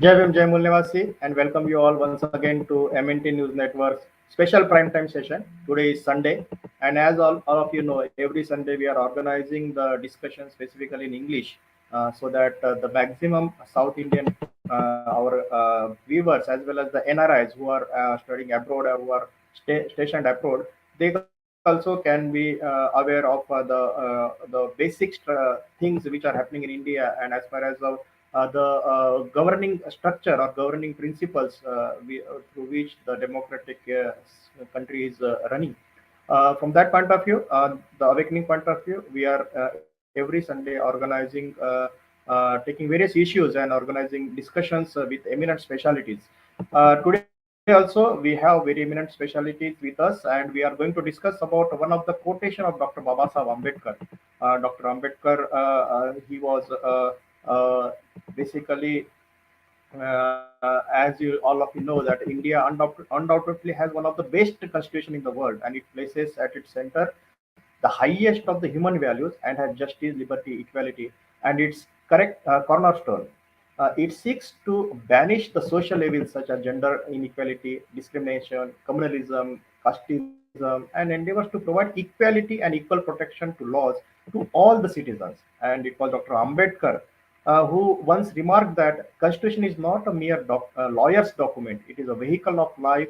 Jai Bhim, Jai Mulnivasi, and welcome you all once again to MNT News Network's special prime time session. Today is Sunday, and as all of you know, every Sunday we are organizing the discussion specifically in English so that the maximum South Indian, our viewers, as well as the NRIs who are studying abroad or who are stationed abroad, they also can be aware of the basic things which are happening in India, and as far as the governing structure or governing principles through which the democratic country is running. From that point of view, the awakening point of view, we are every Sunday organizing, taking various issues and organizing discussions with eminent specialities. Today also we have very eminent specialities with us, and we are going to discuss about one of the quotation of Dr. Babasaheb Ambedkar. Dr. Ambedkar, he was basically as you all of you know that India undoubtedly has one of the best constitution in the world, and it places at its center the highest of the human values and has justice, liberty, equality, and its correct cornerstone. It seeks to banish the social evils such as gender inequality, discrimination, communalism, casteism, and endeavors to provide equality and equal protection to laws to all the citizens. And it was Dr. Ambedkar who once remarked that Constitution is not a mere lawyer's document; it is a vehicle of life,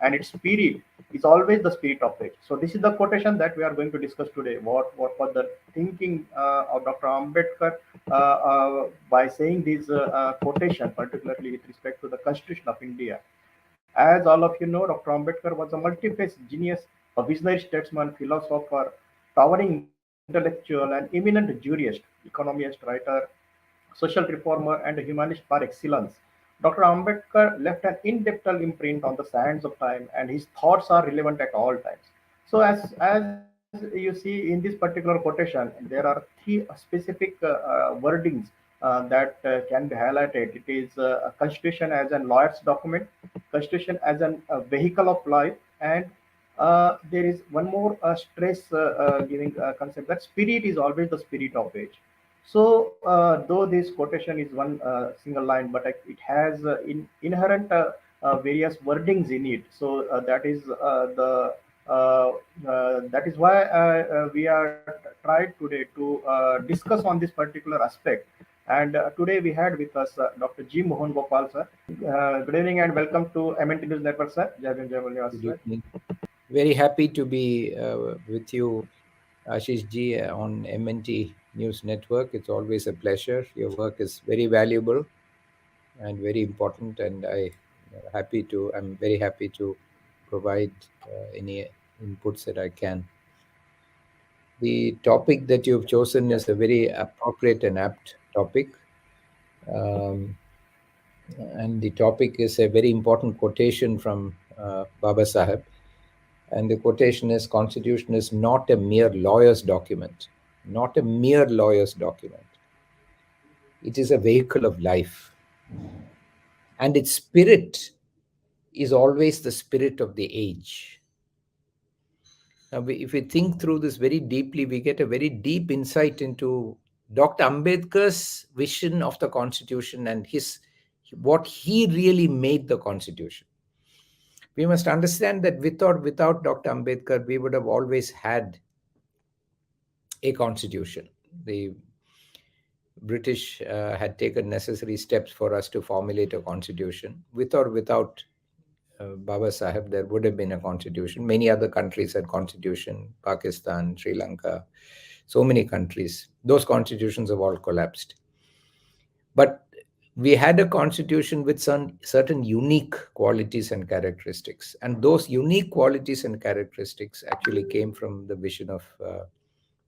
and its spirit is always the spirit of it. So this is the quotation that we are going to discuss today. What was the thinking of Dr. Ambedkar by saying this quotation, particularly with respect to the Constitution of India? As all of you know, Dr. Ambedkar was a multi-faced genius, a visionary statesman, philosopher, towering intellectual, and eminent jurist, economist, writer, social reformer, and a humanist par excellence. Dr. Ambedkar left an indelible imprint on the sands of time, and his thoughts are relevant at all times. So, as you see in this particular quotation, there are three specific wordings that can be highlighted. It is a constitution as a lawyer's document, constitution as a vehicle of life, and there is one more stress giving concept that spirit is always the spirit of age. So, though this quotation is one single line, but it has inherent various wordings in it. So that is why we are tried today to discuss on this particular aspect. And today we had with us Dr. G. Mohan Gopal, sir. Good evening and welcome to MNT News Network, sir. Jai Bhim, Jai Mulnivasi, Good sir. evening. Very happy to be with you, Ashish ji, on MNT News Network. It's always a pleasure. Your work is very valuable and very important, and I'm very happy to provide any inputs that I can. The topic that you've chosen is a very appropriate and apt topic. Um, and the topic is a very important quotation from Baba Saheb. And the quotation is, Constitution is not a mere lawyer's document. Not a mere lawyer's document. It is a vehicle of life. And its spirit is always the spirit of the age. Now, if we think through this very deeply, we get a very deep insight into Dr. Ambedkar's vision of the Constitution and what he really made the Constitution. We must understand that without Dr. Ambedkar, we would have always had a constitution. The British had taken necessary steps for us to formulate a constitution. With or without Baba Saheb, there would have been a constitution. Many other countries had constitution, Pakistan, Sri Lanka, so many countries. Those constitutions have all collapsed. But we had a constitution with some certain unique qualities and characteristics. And those unique qualities and characteristics actually came from the vision of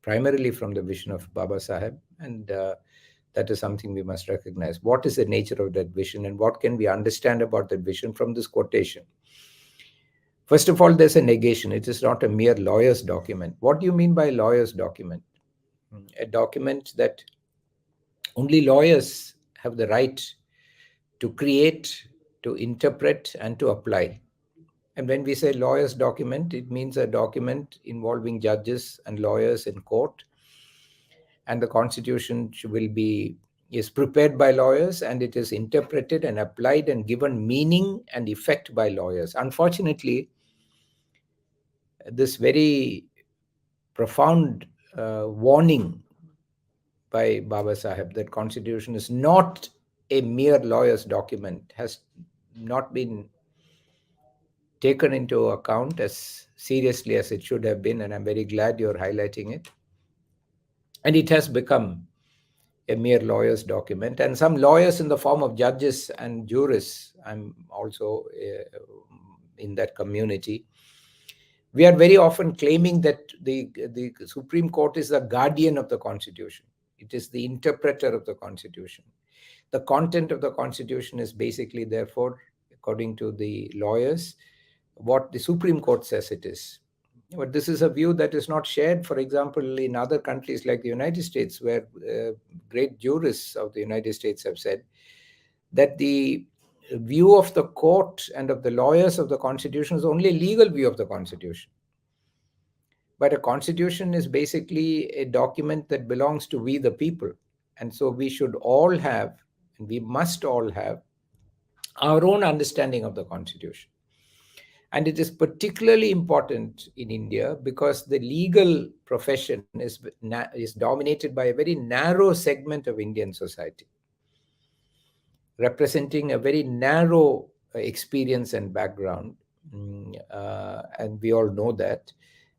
primarily from the vision of Baba Saheb, and that is something we must recognize. What is the nature of that vision, and what can we understand about that vision from this quotation? First of all, there's a negation. It is not a mere lawyer's document. What do you mean by lawyer's document? A document that only lawyers have the right to create, to interpret, and to apply. And when we say lawyer's document, it means a document involving judges and lawyers in court. And the Constitution will be is prepared by lawyers, and it is interpreted and applied and given meaning and effect by lawyers. Unfortunately, this very profound warning by Baba Saheb that constitution is not a mere lawyer's document has not been taken into account as seriously as it should have been, and I'm very glad you're highlighting it. And it has become a mere lawyer's document. And some lawyers in the form of judges and jurists, I'm also in that community, we are very often claiming that the Supreme Court is the guardian of the Constitution. It is the interpreter of the Constitution. The content of the Constitution is basically, therefore, according to the lawyers, what the Supreme Court says it is. But this is a view that is not shared, for example, in other countries like the United States, where great jurists of the United States have said that the view of the court and of the lawyers of the Constitution is only a legal view of the Constitution. But a Constitution is basically a document that belongs to we the people. And so we should all have, and we must all have, our own understanding of the Constitution. And it is particularly important in India because the legal profession is dominated by a very narrow segment of Indian society, representing a very narrow experience and background. And we all know that.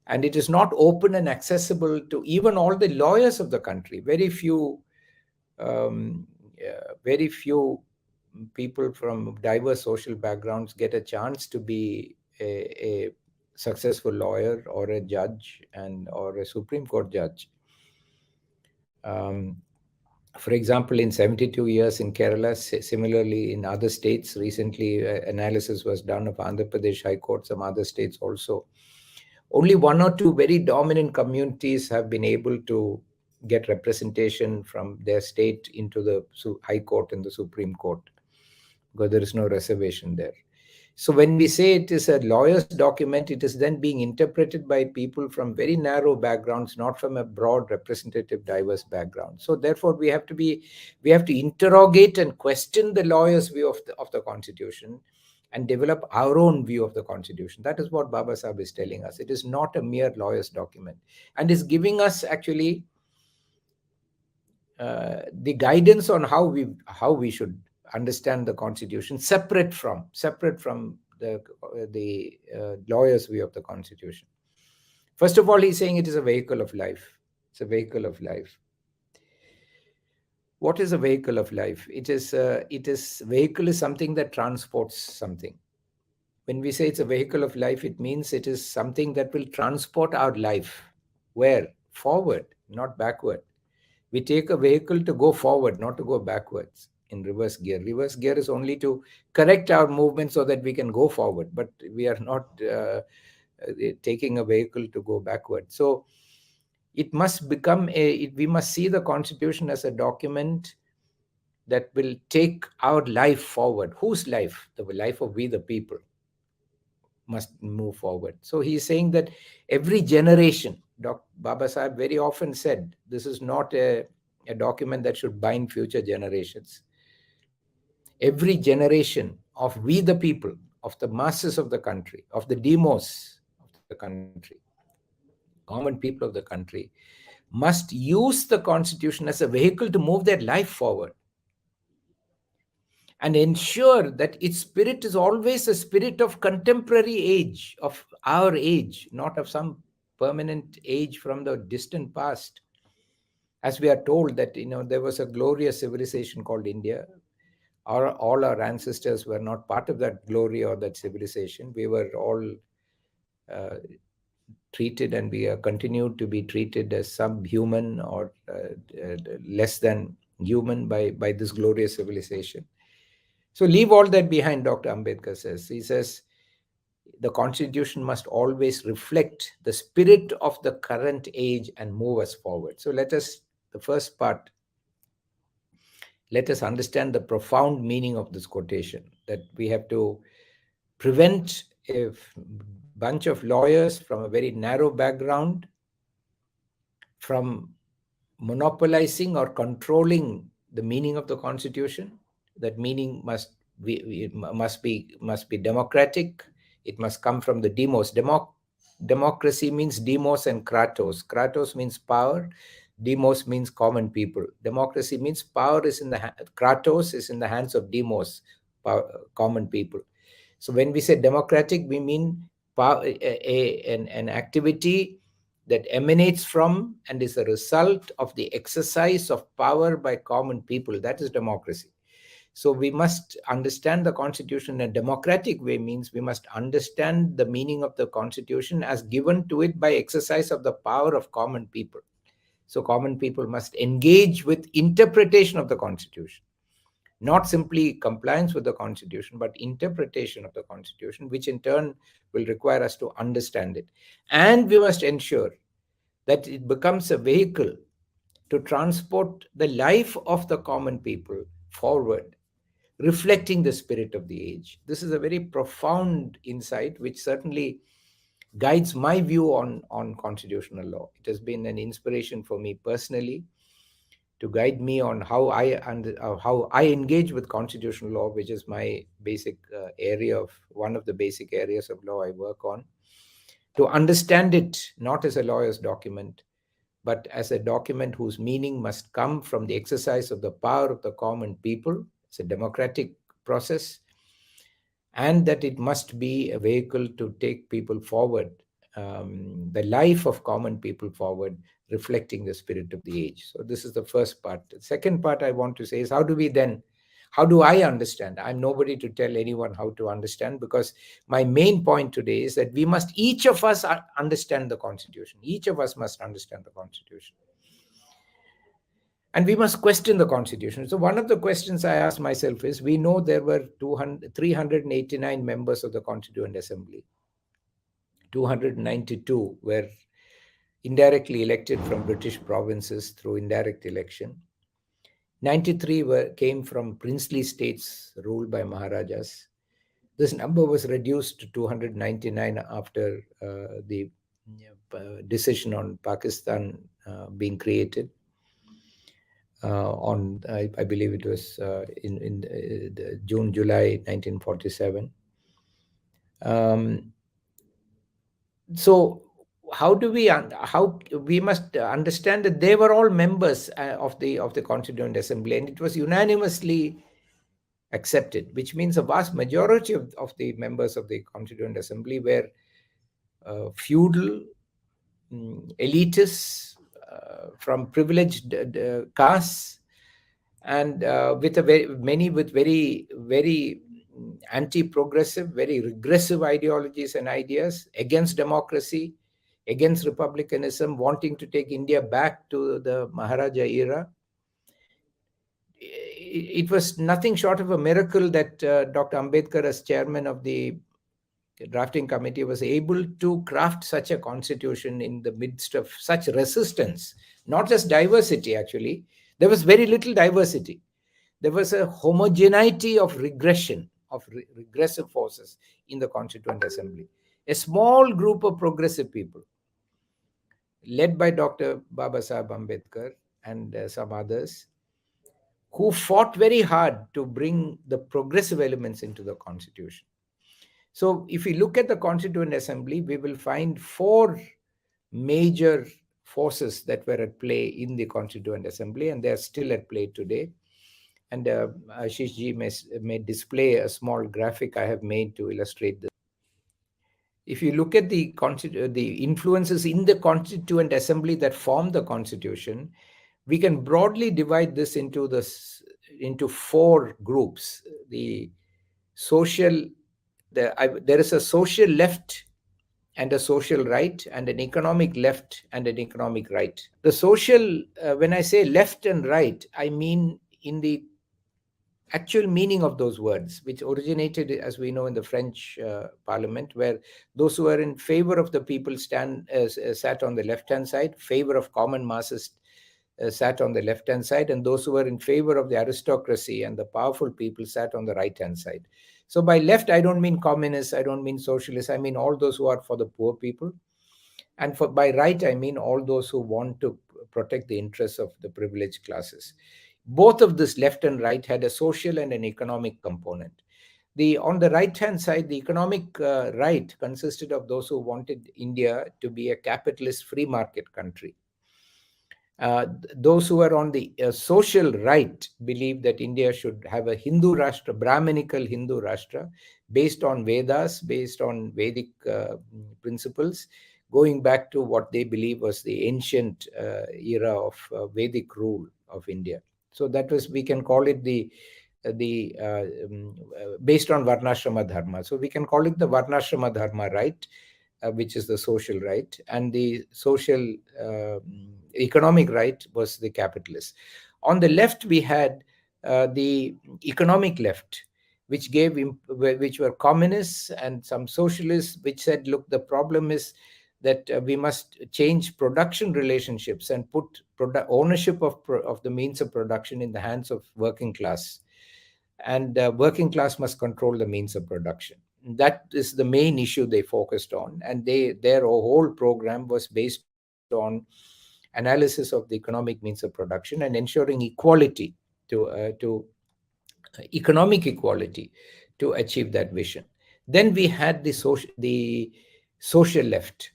And it is not open and accessible to even all the lawyers of the country. Very few people from diverse social backgrounds get a chance to be a successful lawyer or a judge or a Supreme Court judge. For example, in 72 years in Kerala, similarly in other states, recently analysis was done of Andhra Pradesh High Court, some other states also. Only one or two very dominant communities have been able to get representation from their state into the High Court and the Supreme Court, because there is no reservation there. So when we say it is a lawyer's document, it is then being interpreted by people from very narrow backgrounds, not from a broad, representative, diverse background. So therefore, we have to interrogate and question the lawyer's view of the Constitution and develop our own view of the Constitution. That is what Baba Saheb is telling us. It is not a mere lawyer's document, and is giving us actually the guidance on how we should understand the Constitution, separate from the lawyer's view of the Constitution. First of all, he's saying it is a vehicle of life. It's a vehicle of life. What is a vehicle of life? Vehicle is something that transports something. When we say it's a vehicle of life, it means it is something that will transport our life. Where? Forward, not backward. We take a vehicle to go forward, not to go backwards in reverse gear. Reverse gear is only to correct our movement so that we can go forward, but we are not taking a vehicle to go backward. So it must become we must see the Constitution as a document that will take our life forward. Whose life? The life of we the people must move forward. So he's saying that every generation, Baba Saheb very often said, this is not a document that should bind future generations. Every generation of we the people, of the masses of the country, of the demos of the country, common people of the country, must use the Constitution as a vehicle to move their life forward and ensure that its spirit is always a spirit of contemporary age, of our age, not of some permanent age from the distant past. As we are told that, there was a glorious civilization called India. All our ancestors were not part of that glory or that civilization. We were all treated, and we are continued to be treated as subhuman or less than human by this glorious civilization. So leave all that behind, Dr. Ambedkar says. He says the Constitution must always reflect the spirit of the current age and move us forward. So the first part, let us understand the profound meaning of this quotation, that we have to prevent a bunch of lawyers from a very narrow background from monopolizing or controlling the meaning of the Constitution. That meaning must be democratic. It must come from the demos. Democracy means demos and kratos. Kratos means power. Demos means common people. Democracy means power is in the kratos is in the hands of demos, common people. So when we say democratic, we mean an activity that emanates from and is a result of the exercise of power by common people. That is democracy. So we must understand the Constitution in a democratic way, means we must understand the meaning of the Constitution as given to it by exercise of the power of common people. So common people must engage with interpretation of the Constitution, not simply compliance with the Constitution, but interpretation of the Constitution, which in turn will require us to understand it. And we must ensure that it becomes a vehicle to transport the life of the common people forward, reflecting the spirit of the age. This is a very profound insight, which certainly guides my view on constitutional law. It has been an inspiration for me personally to guide me on how I engage with constitutional law, which is my basic one of the basic areas of law I work on. To understand it not as a lawyer's document, but as a document whose meaning must come from the exercise of the power of the common people. It's a democratic process, and that it must be a vehicle to take people forward, the life of common people forward, reflecting the spirit of the age. So this is the first part. The second part I want to say is, how do I understand? I'm nobody to tell anyone how to understand, because my main point today is that each of us understand the Constitution. Each of us must understand the Constitution. And we must question the Constitution. So one of the questions I asked myself is, we know there were 389 members of the Constituent Assembly. 292 were indirectly elected from British provinces through indirect election. 93 came from princely states ruled by Maharajas. This number was reduced to 299 after the decision on Pakistan being created. I believe it was in June, July 1947. So how we must understand that they were all members of the Constituent Assembly, and it was unanimously accepted, which means a vast majority of the members of the Constituent Assembly were feudal, elitists, from privileged castes, and with very, very anti-progressive, very regressive ideologies and ideas against democracy, against republicanism, wanting to take India back to the Maharaja era. It was nothing short of a miracle that Dr. Ambedkar, as chairman of the drafting committee, was able to craft such a constitution in the midst of such resistance. Not just diversity, actually. There was very little diversity. There was a homogeneity of regression, of regressive forces in the Constituent Assembly. A small group of progressive people, led by Dr. Babasaheb Ambedkar and some others, who fought very hard to bring the progressive elements into the Constitution. So if we look at the Constituent Assembly, we will find four major forces that were at play in the Constituent Assembly, and they are still at play today. And Ashish ji may display a small graphic I have made to illustrate this. If you look at the influences in the Constituent Assembly that form the Constitution, we can broadly divide this into four groups. There is a social left and a social right, and an economic left and an economic right. The social, when I say left and right, I mean in the actual meaning of those words, which originated, as we know, in the French Parliament, where those who were in favor of the people sat on the left-hand side, favor of common masses sat on the left-hand side, and those who were in favor of the aristocracy and the powerful people sat on the right-hand side. So by left, I don't mean communists, I don't mean socialists, I mean all those who are for the poor people. And by right, I mean all those who want to protect the interests of the privileged classes. Both of this, left and right, had a social and an economic component. On the right hand side, the economic right consisted of those who wanted India to be a capitalist free market country. Those who were on the social right believed that India should have a Hindu Rashtra, Brahminical Hindu Rashtra, based on Vedas, based on Vedic principles, going back to what they believe was the ancient era of Vedic rule of India. So that was, we can call it based on Varnashrama Dharma. So we can call it the Varnashrama Dharma right, which is the social right, and the social economic right was the capitalist. On the left, we had the economic left, which were communists and some socialists, which said, look, the problem is that we must change production relationships and put ownership of the means of production in the hands of working class, and working class must control the means of production. That is the main issue they focused on, and their whole program was based on analysis of the economic means of production and ensuring equality to economic equality to achieve that vision. Then we had the social left.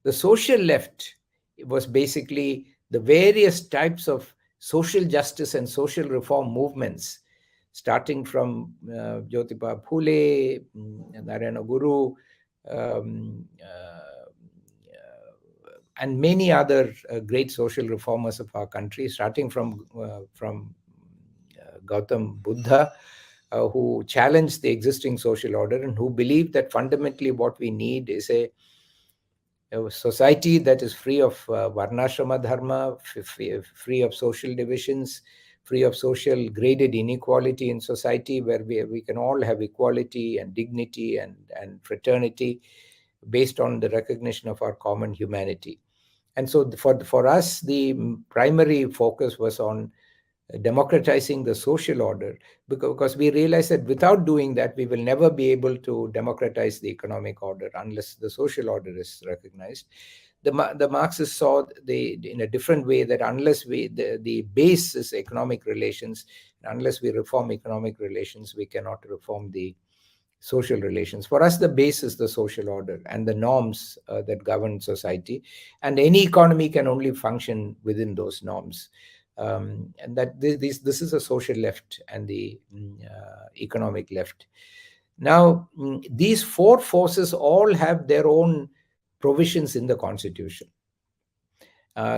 The social left was basically the various types of social justice and social reform movements, starting from Jyotiba Phule, Narayana Guru, and many other great social reformers of our country, starting from Gautam Buddha, who challenged the existing social order and who believed that fundamentally what we need is a society that is free of Varnashrama Dharma, free of social divisions, free of social graded inequality in society, where we can all have equality and dignity and fraternity based on the recognition of our common humanity. And so for us, the primary focus was on democratizing the social order, because we realize that without doing that, we will never be able to democratize the economic order unless the social order is recognized. The Marxists saw in a different way, that unless the base is economic relations, unless we reform economic relations, we cannot reform the social relations. For us, the base is the social order and the norms that govern society, and any economy can only function within those norms. And that this is a social left and the economic left. Now, these four forces all have their own provisions in the Constitution.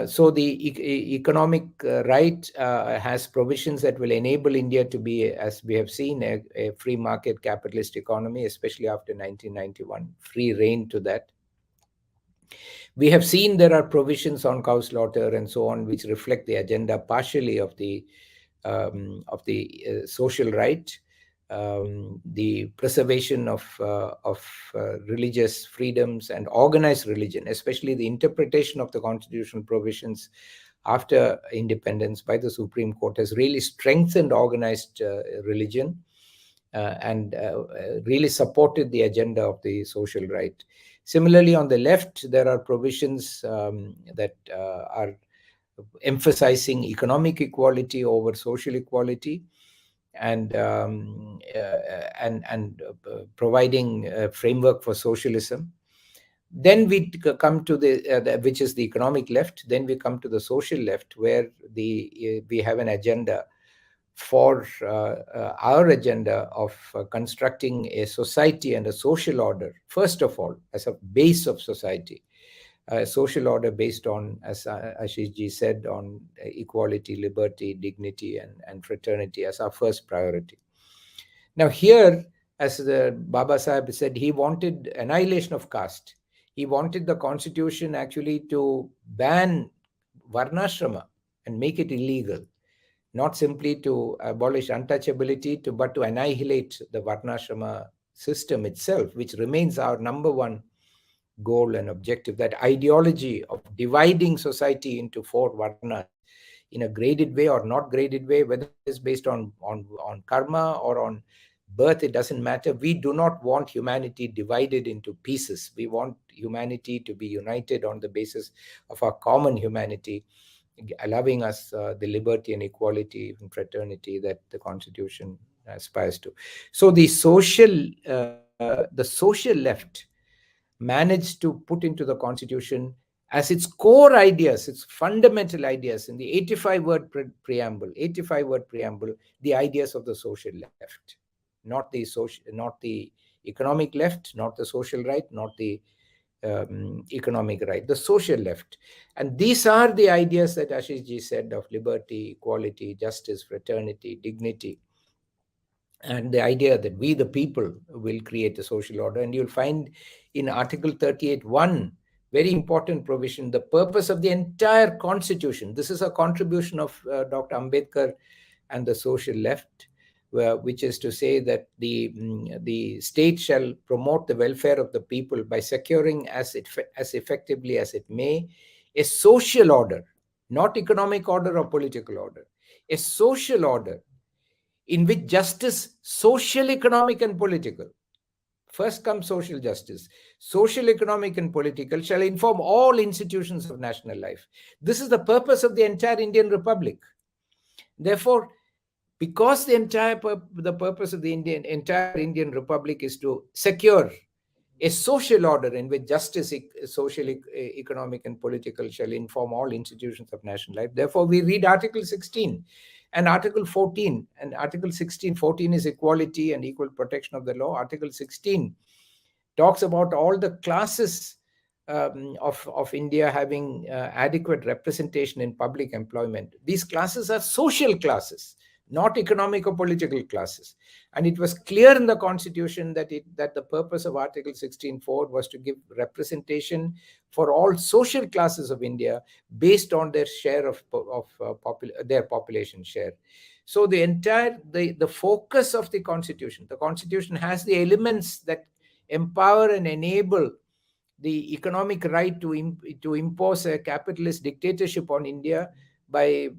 So the economic right has provisions that will enable India to be, as we have seen, a free market capitalist economy, especially after 1991, free reign to that. We have seen there are provisions on cow slaughter and so on, which reflect the agenda partially of the social right, the preservation of religious freedoms and organized religion, especially the interpretation of the constitutional provisions after independence by the Supreme Court has really strengthened organized religion and really supported the agenda of the social right. Similarly, on the left, there are provisions that are emphasizing economic equality over social equality, and providing a framework for socialism. Then we come to which is the economic left. Then we come to the social left, where we have an agenda for our agenda of constructing a society and a social order, first of all, as a base of society, a social order based on, as Ashish ji said, on equality, liberty, dignity, and fraternity as our first priority. Now here, as the Baba Sahib said, he wanted annihilation of caste. He wanted the constitution actually to ban Varnashrama and make it illegal, not simply to abolish untouchability, but to annihilate the Varnashrama system itself, which remains our number one goal and objective. That ideology of dividing society into four Varnas in a graded way or not graded way, whether it is based on karma or on birth, it doesn't matter. We do not want humanity divided into pieces. We want humanity to be united on the basis of our common humanity. allowing us the liberty and equality and fraternity that the Constitution aspires to. So the social left managed to put into the Constitution as its core ideas, its fundamental ideas in the 85-word preamble, 85-word preamble, the ideas of the social left, not the economic left, not the social right, not the economic right, the social left. And these are the ideas that Ashish ji said of liberty, equality, justice, fraternity, dignity, and the idea that we, the people, will create a social order. And you'll find in Article 38, one very important provision, the purpose of the entire Constitution. This is a contribution of Dr. Ambedkar and the social left, which is to say that the state shall promote the welfare of the people by securing as effectively as it may a social order, not economic order or political order, a social order in which justice, social, economic, and political, first comes social justice, social, economic, and political, shall inform all institutions of national life. This is the purpose of the entire Indian Republic. Therefore, because the purpose of the entire Indian Republic is to secure a social order in which justice, social, economic, and political shall inform all institutions of national life. Therefore, we read Article 16 and Article 14. And Article 16, 14 is equality and equal protection of the law. Article 16 talks about all the classes of India having adequate representation in public employment. These classes are social classes, not economic or political classes. And it was clear in the Constitution that the purpose of Article 16.4 was to give representation for all social classes of India based on their share of their population share. So the focus of the Constitution has the elements that empower and enable the economic right to impose a capitalist dictatorship on India by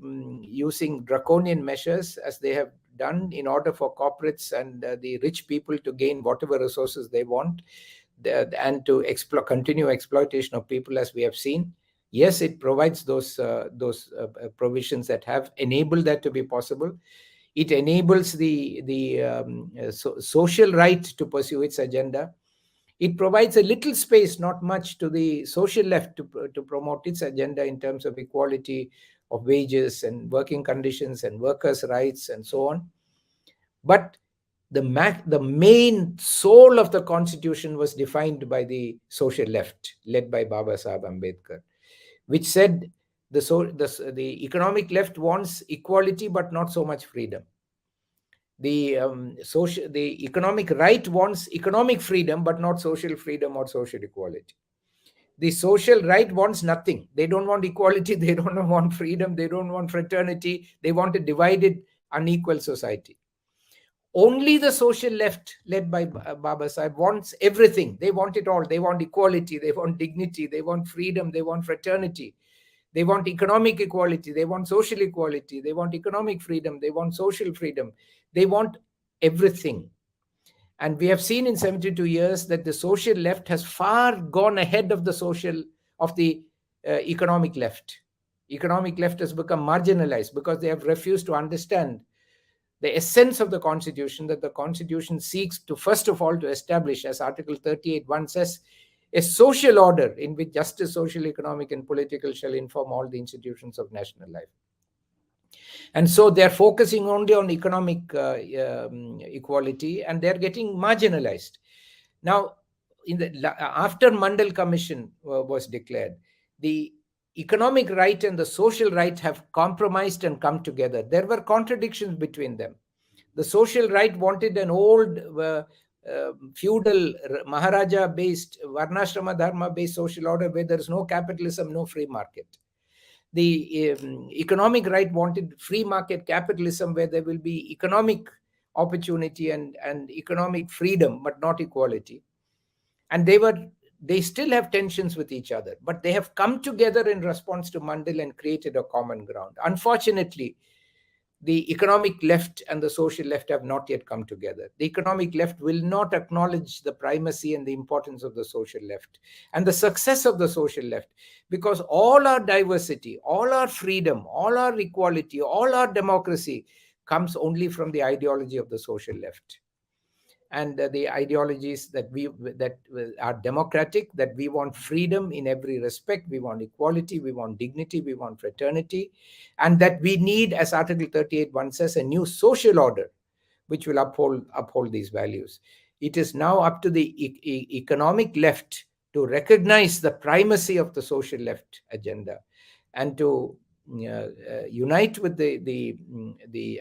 using draconian measures, as they have done, in order for corporates and the rich people to gain whatever resources they want, and to continue exploitation of people, as we have seen. Yes, it provides those provisions that have enabled that to be possible. It enables the social right to pursue its agenda. It provides a little space, not much, to the social left to promote its agenda in terms of equality of wages and working conditions and workers' rights and so on. But the main soul of the Constitution was defined by the social left, led by Baba Saheb Ambedkar, which said the economic left wants equality but not so much freedom. The economic right wants economic freedom but not social freedom or social equality. The social right wants nothing. They don't want equality, they don't want freedom, they don't want fraternity, they want a divided, unequal society. Only the social left, led by Baba Saheb, wants everything. They want it all. They want equality, they want dignity, they want freedom, they want fraternity, they want economic equality, they want social equality, they want economic freedom, they want social freedom. They want everything. And we have seen in 72 years that the social left has far gone ahead of the economic left. Economic left has become marginalized because they have refused to understand the essence of the Constitution, that the Constitution seeks to, first of all, to establish, as Article 38.1 says, a social order in which justice, social, economic, and political shall inform all the institutions of national life. And so they're focusing only on economic equality, and they're getting marginalized. Now, after Mandal Commission was declared, the economic right and the social right have compromised and come together. There were contradictions between them. The social right wanted an old feudal Maharaja-based, Varnashrama Dharma-based social order where there is no capitalism, no free market. The economic right wanted free market capitalism where there will be economic opportunity and economic freedom, but not equality. And they still have tensions with each other, but they have come together in response to Mandal and created a common ground. Unfortunately, the economic left and the social left have not yet come together. The economic left will not acknowledge the primacy and the importance of the social left and the success of the social left, because all our diversity, all our freedom, all our equality, all our democracy comes only from the ideology of the social left. And the ideologies that are democratic, that we want freedom in every respect, we want equality, we want dignity, we want fraternity, and that we need, as Article 38(1) says, a new social order which will uphold these values. It is now up to the economic left to recognize the primacy of the social left agenda, and to unite with the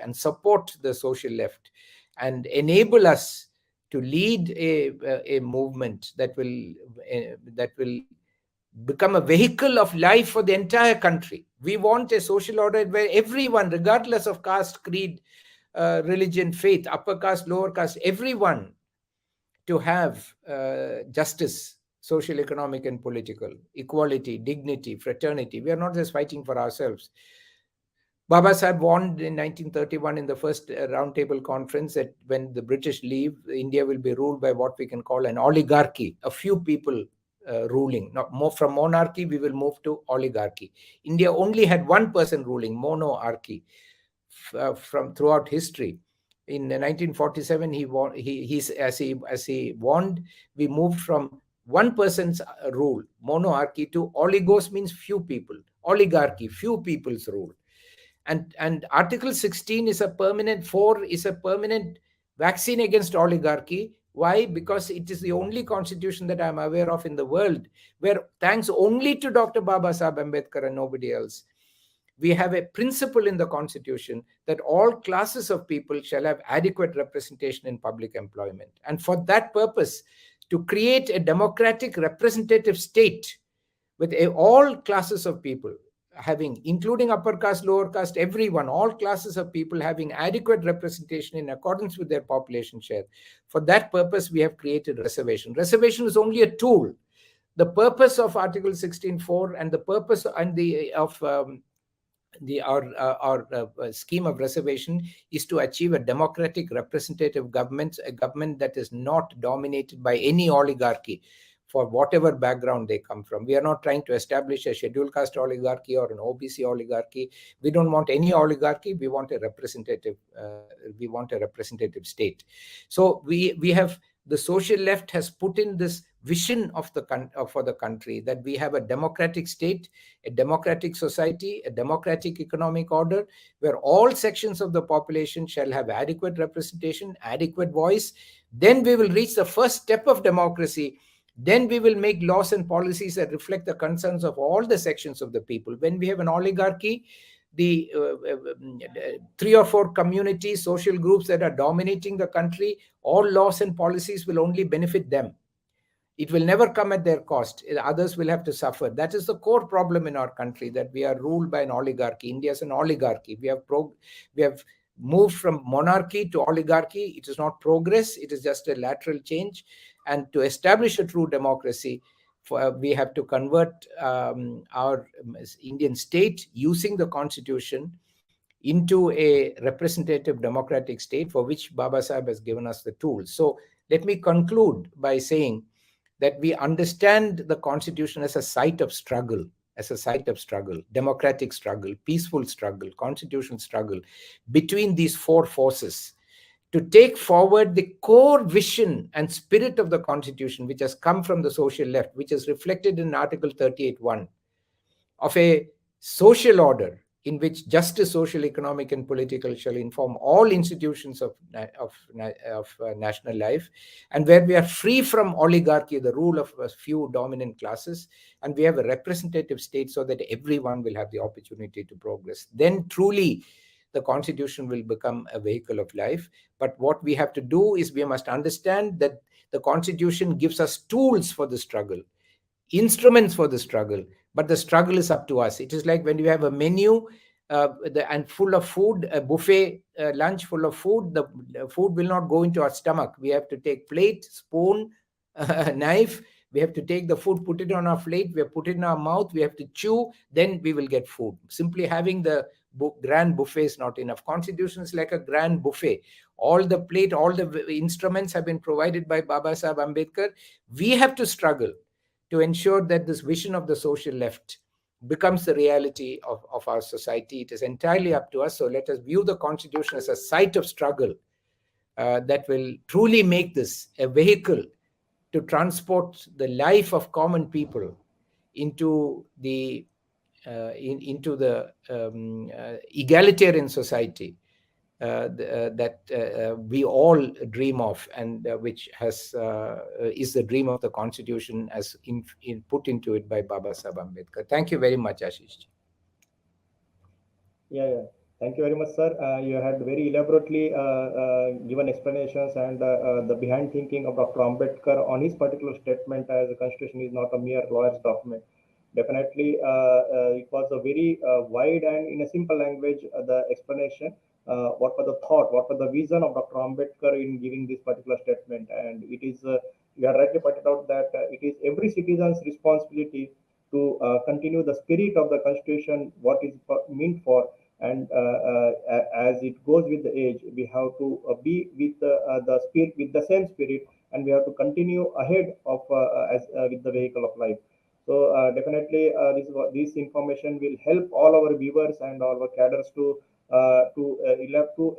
and support the social left, and enable us to lead a movement that will become a vehicle of life for the entire country. We want a social order where everyone, regardless of caste, creed, religion, faith, upper caste, lower caste, everyone to have justice, social, economic, and political, equality, dignity, fraternity. We are not just fighting for ourselves. Baba Saheb warned in 1931 in the first roundtable conference that when the British leave, India will be ruled by what we can call an oligarchy, a few people ruling. Not more from monarchy, we will move to oligarchy. India only had one person ruling, monarchy, from throughout history. In 1947, as he warned, we moved from one person's rule, monarchy, to oligos, means few people, oligarchy, few people's rule. And Article 16 is a permanent vaccine against oligarchy. Why? Because it is the only constitution that I'm aware of in the world where, thanks only to Dr. Baba Saheb Ambedkar and nobody else, we have a principle in the constitution that all classes of people shall have adequate representation in public employment. And for that purpose, to create a democratic representative state with all classes of people having, including upper caste, lower caste, everyone, all classes of people having adequate representation in accordance with their population share. For that purpose, we have created reservation. Reservation is only a tool. The purpose of Article 16(4) and the purpose and our scheme of reservation is to achieve a democratic representative government, a government that is not dominated by any oligarchy, for whatever background they come from. We are not trying to establish a scheduled caste oligarchy or an OBC oligarchy. We don't want any oligarchy. We want a representative. State. So we have, the social left has put in this vision for the country, that we have a democratic state, a democratic society, a democratic economic order, where all sections of the population shall have adequate representation, adequate voice. Then we will reach the first step of democracy. Then we will make laws and policies that reflect the concerns of all the sections of the people. When we have an oligarchy, the 3 or 4 communities, social groups that are dominating the country, all laws and policies will only benefit them. It will never come at their cost. Others will have to suffer. That is the core problem in our country, that we are ruled by an oligarchy. India is an oligarchy. We have moved from monarchy to oligarchy. It is not progress. It is just a lateral change. And to establish a true democracy, we have to convert our Indian state using the constitution into a representative democratic state, for which Baba Saheb has given us the tools. So let me conclude by saying that we understand the constitution as a site of struggle, democratic struggle, peaceful struggle, constitutional struggle between these 4 forces, to take forward the core vision and spirit of the constitution, which has come from the social left, which is reflected in Article 38(1), of a social order in which justice, social, economic, and political shall inform all institutions of national life, and where we are free from oligarchy, the rule of a few dominant classes, and we have a representative state so that everyone will have the opportunity to progress. Then truly the constitution will become a vehicle of life. But what we have to do is we must understand that the constitution gives us tools for the struggle, instruments for the struggle, but the struggle is up to us. It is like when you have a menu and full of food, a buffet lunch full of food, the food will not go into our stomach. We have to take plate, spoon, knife. We have to take the food, put it on our plate, we have put it in our mouth, we have to chew, then we will get food. Simply having the grand buffet is not enough. Constitution is like a grand buffet. All the plate, all the instruments have been provided by Baba Saheb Ambedkar. We have to struggle to ensure that this vision of the social left becomes the reality of our society. It is entirely up to us. So let us view the Constitution as a site of struggle that will truly make this a vehicle to transport the life of common people into the egalitarian society that we all dream of, and which is the dream of the Constitution as put into it by Baba Saheb Ambedkar. Thank you very much, Ashish. Yeah. Thank you very much, sir. You had very elaborately given explanations and the behind thinking of Dr. Ambedkar on his particular statement as the Constitution is not a mere lawyer's document. Definitely, it was a very wide and in a simple language, the explanation, what was the thought, what was the vision of Dr. Ambedkar in giving this particular statement. And it is, you have rightly pointed out that it is every citizen's responsibility to continue the spirit of the Constitution, what is meant for, and as it goes with the age, we have to be with the spirit, with the same spirit, and we have to continue ahead of as with the vehicle of life. So definitely, this information will help all our viewers and all our cadres to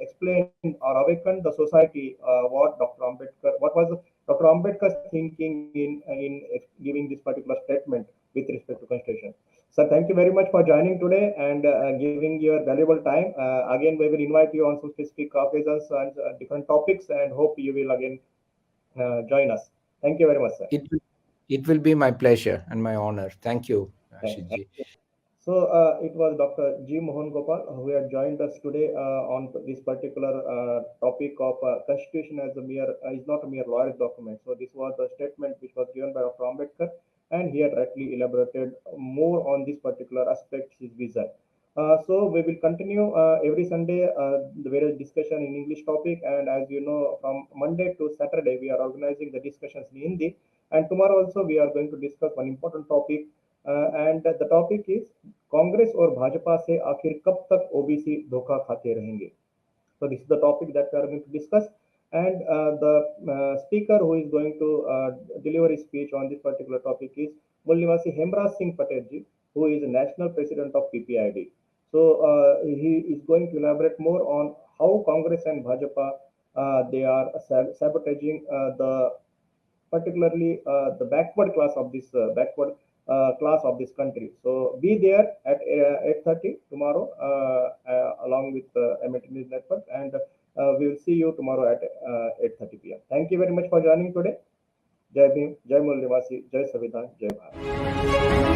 explain or awaken the society what Dr. Ambedkar, what was Dr. Ambedkar's thinking in giving this particular statement with respect to Constitution. Sir, thank you very much for joining today and giving your valuable time. Again, we will invite you on some specific occasions and different topics, and hope you will again join us. Thank you very much, sir. It will be my pleasure and my honor. Thank you, Thank Ashitji. you. So it was Dr. G. Mohan Gopal who had joined us today on this particular topic of Constitution as a mere is not a mere lawyer's document. So this was a statement which was given by Dr. Ambedkar, and he had rightly elaborated more on this particular aspect, his vision. So we will continue every Sunday the various discussion in English topic, and as you know, from Monday to Saturday we are organizing the discussions in Hindi, and tomorrow also we are going to discuss one important topic, and the topic is Congress और भाजपा से आखिर कब तक OBC धोखा खाते रहेंगे. So this is the topic that we are going to discuss, and the speaker who is going to deliver his speech on this particular topic is Mulnivasi Hemraj Singh Patel ji, who is the national president of PPID. So he is going to elaborate more on how Congress and Bhajapa they are sabotaging particularly the backward class of this class of this country. So be there at 8:30 tomorrow along with MNT News Network, and we will see you tomorrow at 8:30 p.m. Thank you very much for joining today. Jai Bhim, Jai Mulnivasi, Jai Samvidhan, Jai Bharat.